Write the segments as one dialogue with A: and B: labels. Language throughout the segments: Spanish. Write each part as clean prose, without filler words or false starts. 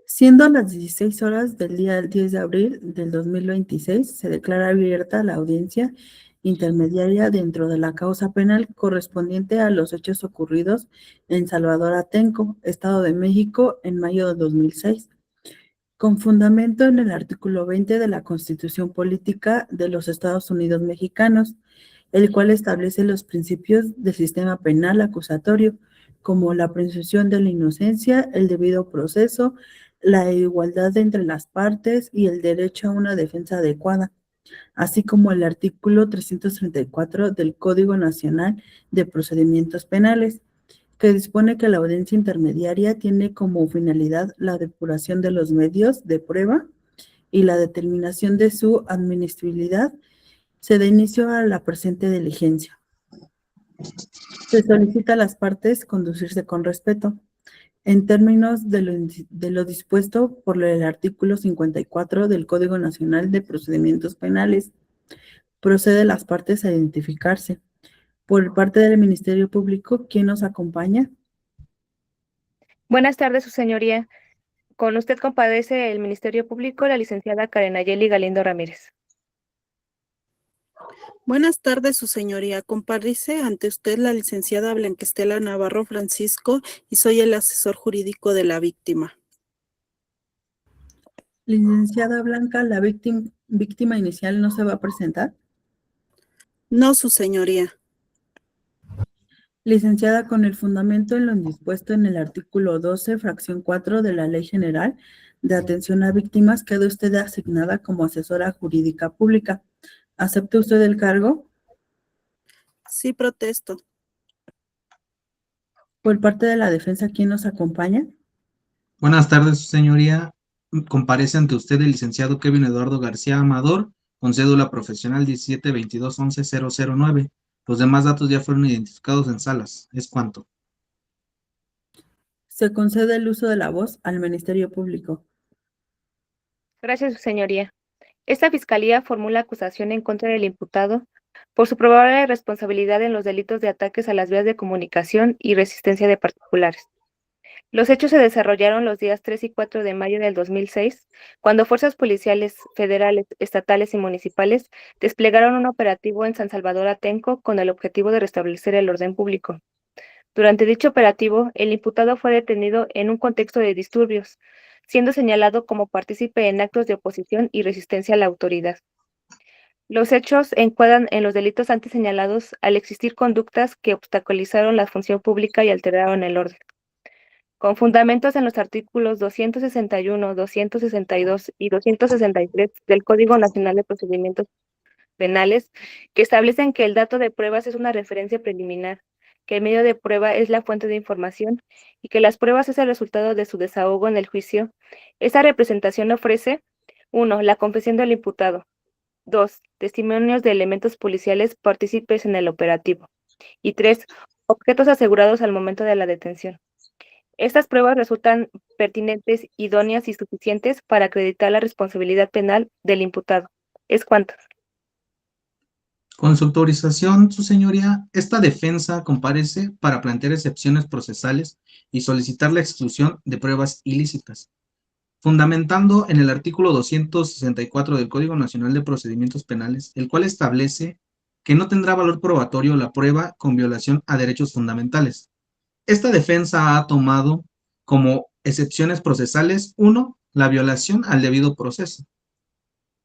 A: Siendo las 16 horas del día 10 de abril del 2026, se declara abierta la audiencia intermediaria dentro de la causa penal correspondiente a los hechos ocurridos en Salvador Atenco, Estado de México, en mayo de 2006, con fundamento en el artículo 20 de la Constitución Política de los Estados Unidos Mexicanos, el cual establece los principios del sistema penal acusatorio, como la presunción de la inocencia, el debido proceso, la igualdad entre las partes y el derecho a una defensa adecuada, así como el artículo 334 del Código Nacional de Procedimientos Penales, que dispone que la audiencia intermediaria tiene como finalidad la depuración de los medios de prueba y la determinación de su admisibilidad. Se da inicio a la presente diligencia. Se solicita a las partes conducirse con respeto, en términos de lo dispuesto por el artículo 54 del Código Nacional de Procedimientos Penales. Procede las partes a identificarse. Por parte del Ministerio Público, ¿quién nos acompaña?
B: Buenas tardes, su señoría. Con usted compadece el Ministerio Público, la licenciada Karen Ayeli Galindo Ramírez.
C: Buenas tardes, su señoría. Comparece ante usted la licenciada Blanquestela Navarro Francisco y soy el asesor jurídico de la víctima.
A: Licenciada Blanca, ¿la víctima inicial no se va a presentar?
C: No, su señoría.
A: Licenciada, con el fundamento en lo dispuesto en el artículo 12, fracción 4 de la Ley General de Atención a Víctimas, queda usted asignada como asesora jurídica pública. ¿Acepta usted el cargo?
C: Sí, protesto.
A: Por parte de la defensa, ¿quién nos acompaña?
D: Buenas tardes, su señoría. Comparece ante usted el licenciado Kevin Eduardo García Amador, con cédula profesional 1722110009. Los demás datos ya fueron identificados en salas. ¿Es cuánto?
A: Se concede el uso de la voz al Ministerio Público.
B: Gracias, su señoría. Esta fiscalía formula acusación en contra del imputado por su probable responsabilidad en los delitos de ataques a las vías de comunicación y resistencia de particulares. Los hechos se desarrollaron los días 3 y 4 de mayo del 2006, cuando fuerzas policiales federales, estatales y municipales desplegaron un operativo en San Salvador Atenco con el objetivo de restablecer el orden público. Durante dicho operativo, el imputado fue detenido en un contexto de disturbios, siendo señalado como partícipe en actos de oposición y resistencia a la autoridad. Los hechos encuadran en los delitos antes señalados al existir conductas que obstaculizaron la función pública y alteraron el orden. Con fundamentos en los artículos 261, 262 y 263 del Código Nacional de Procedimientos Penales, que establecen que el dato de pruebas es una referencia preliminar, que el medio de prueba es la fuente de información y que las pruebas es el resultado de su desahogo en el juicio. Esta representación ofrece: 1. La confesión del imputado; 2. Testimonios de elementos policiales partícipes en el operativo; y 3. Objetos asegurados al momento de la detención. Estas pruebas resultan pertinentes, idóneas y suficientes para acreditar la responsabilidad penal del imputado. ¿Es cuánto?
D: Con su autorización, su señoría, esta defensa comparece para plantear excepciones procesales y solicitar la exclusión de pruebas ilícitas, fundamentando en el artículo 264 del Código Nacional de Procedimientos Penales, el cual establece que no tendrá valor probatorio la prueba con violación a derechos fundamentales. Esta defensa ha tomado como excepciones procesales: 1. La violación al debido proceso.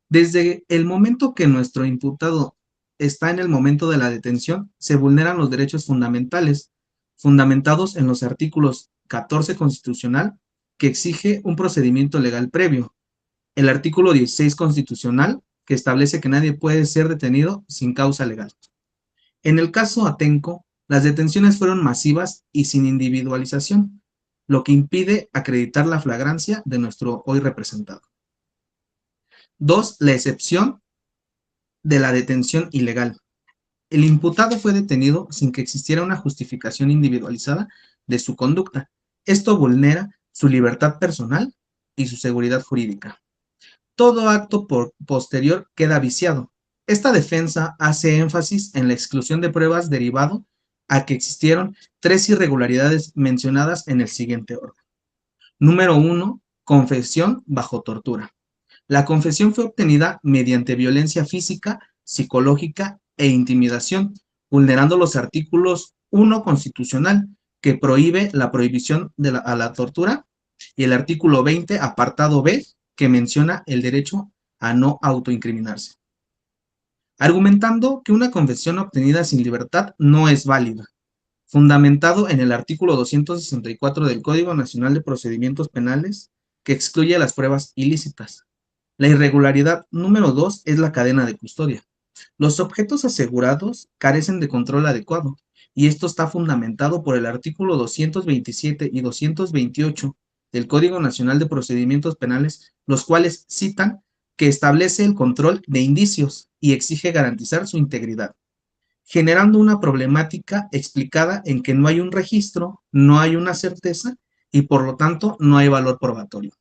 D: Desde el momento que nuestro imputado está en el momento de la detención, se vulneran los derechos fundamentales, fundamentados en los artículos 14 constitucional, que exige un procedimiento legal previo; el artículo 16 constitucional, que establece que nadie puede ser detenido sin causa legal. En el caso Atenco, las detenciones fueron masivas y sin individualización, lo que impide acreditar la flagrancia de nuestro hoy representado. 2. La excepción de la detención ilegal. El imputado fue detenido sin que existiera una justificación individualizada de su conducta. Esto vulnera su libertad personal y su seguridad jurídica. Todo acto posterior queda viciado. Esta defensa hace énfasis en la exclusión de pruebas derivado a que existieron 3 irregularidades mencionadas en el siguiente orden. Número 1, confesión bajo tortura. La confesión fue obtenida mediante violencia física, psicológica e intimidación, vulnerando los artículos 1 constitucional, que prohíbe la prohibición a la tortura, y el artículo 20, apartado B, que menciona el derecho a no autoincriminarse, argumentando que una confesión obtenida sin libertad no es válida, fundamentado en el artículo 264 del Código Nacional de Procedimientos Penales, que excluye las pruebas ilícitas. La irregularidad número 2 es la cadena de custodia. Los objetos asegurados carecen de control adecuado, y esto está fundamentado por el artículo 227 y 228 del Código Nacional de Procedimientos Penales, los cuales citan que establece el control de indicios y exige garantizar su integridad, generando una problemática explicada en que no hay un registro, no hay una certeza y por lo tanto no hay valor probatorio.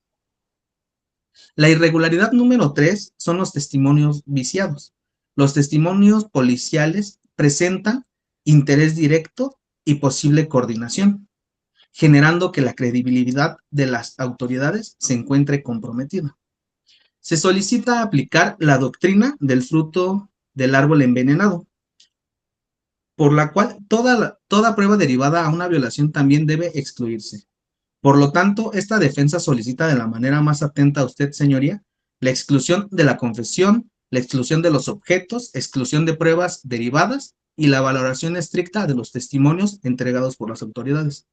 D: La irregularidad número 3 son los testimonios viciados. Los testimonios policiales presentan interés directo y posible coordinación, generando que la credibilidad de las autoridades se encuentre comprometida. Se solicita aplicar la doctrina del fruto del árbol envenenado, por la cual toda prueba derivada a una violación también debe excluirse. Por lo tanto, esta defensa solicita de la manera más atenta a usted, señoría, la exclusión de la confesión, la exclusión de los objetos, exclusión de pruebas derivadas y la valoración estricta de los testimonios entregados por las autoridades.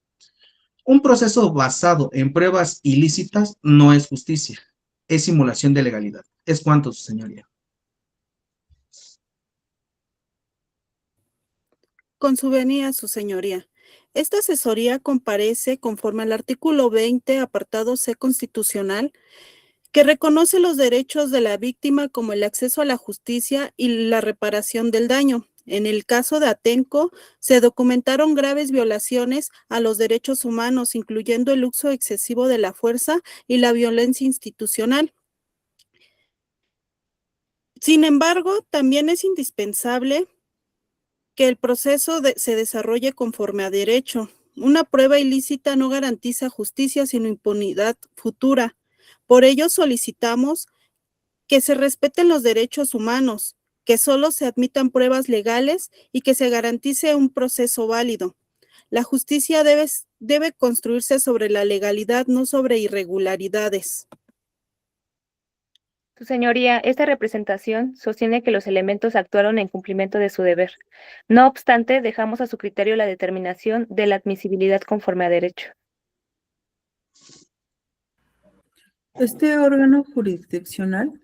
D: Un proceso basado en pruebas ilícitas no es justicia, es simulación de legalidad. Es cuanto, su señoría.
C: Con su venia, su señoría. Esta asesoría comparece conforme al artículo 20, apartado C constitucional, que reconoce los derechos de la víctima como el acceso a la justicia y la reparación del daño. En el caso de Atenco, se documentaron graves violaciones a los derechos humanos, incluyendo el uso excesivo de la fuerza y la violencia institucional. Sin embargo, también es indispensable que el proceso se desarrolle conforme a derecho. Una prueba ilícita no garantiza justicia, sino impunidad futura. Por ello solicitamos que se respeten los derechos humanos, que solo se admitan pruebas legales y que se garantice un proceso válido. La justicia debe construirse sobre la legalidad, no sobre irregularidades.
B: Su señoría, esta representación sostiene que los elementos actuaron en cumplimiento de su deber. No obstante, dejamos a su criterio la determinación de la admisibilidad conforme a derecho.
A: Este órgano jurisdiccional,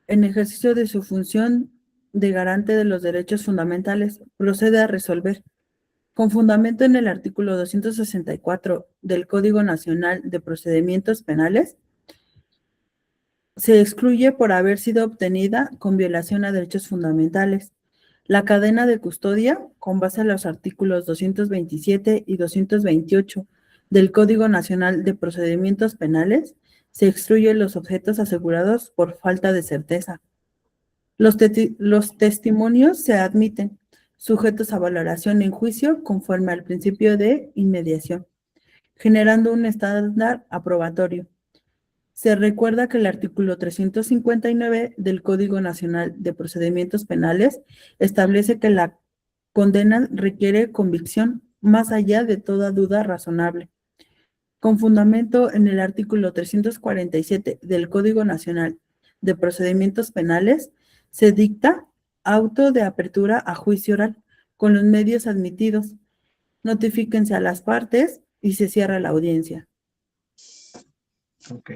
A: en ejercicio de su función de garante de los derechos fundamentales, procede a resolver, con fundamento en el artículo 264 del Código Nacional de Procedimientos Penales, se excluye por haber sido obtenida con violación a derechos fundamentales. La cadena de custodia, con base a los artículos 227 y 228 del Código Nacional de Procedimientos Penales, se excluyen los objetos asegurados por falta de certeza. Los testimonios se admiten, sujetos a valoración en juicio conforme al principio de inmediación, generando un estándar aprobatorio. Se recuerda que el artículo 359 del Código Nacional de Procedimientos Penales establece que la condena requiere convicción más allá de toda duda razonable. Con fundamento en el artículo 347 del Código Nacional de Procedimientos Penales, se dicta auto de apertura a juicio oral con los medios admitidos. Notifíquense a las partes y se cierra la audiencia.
D: Ok.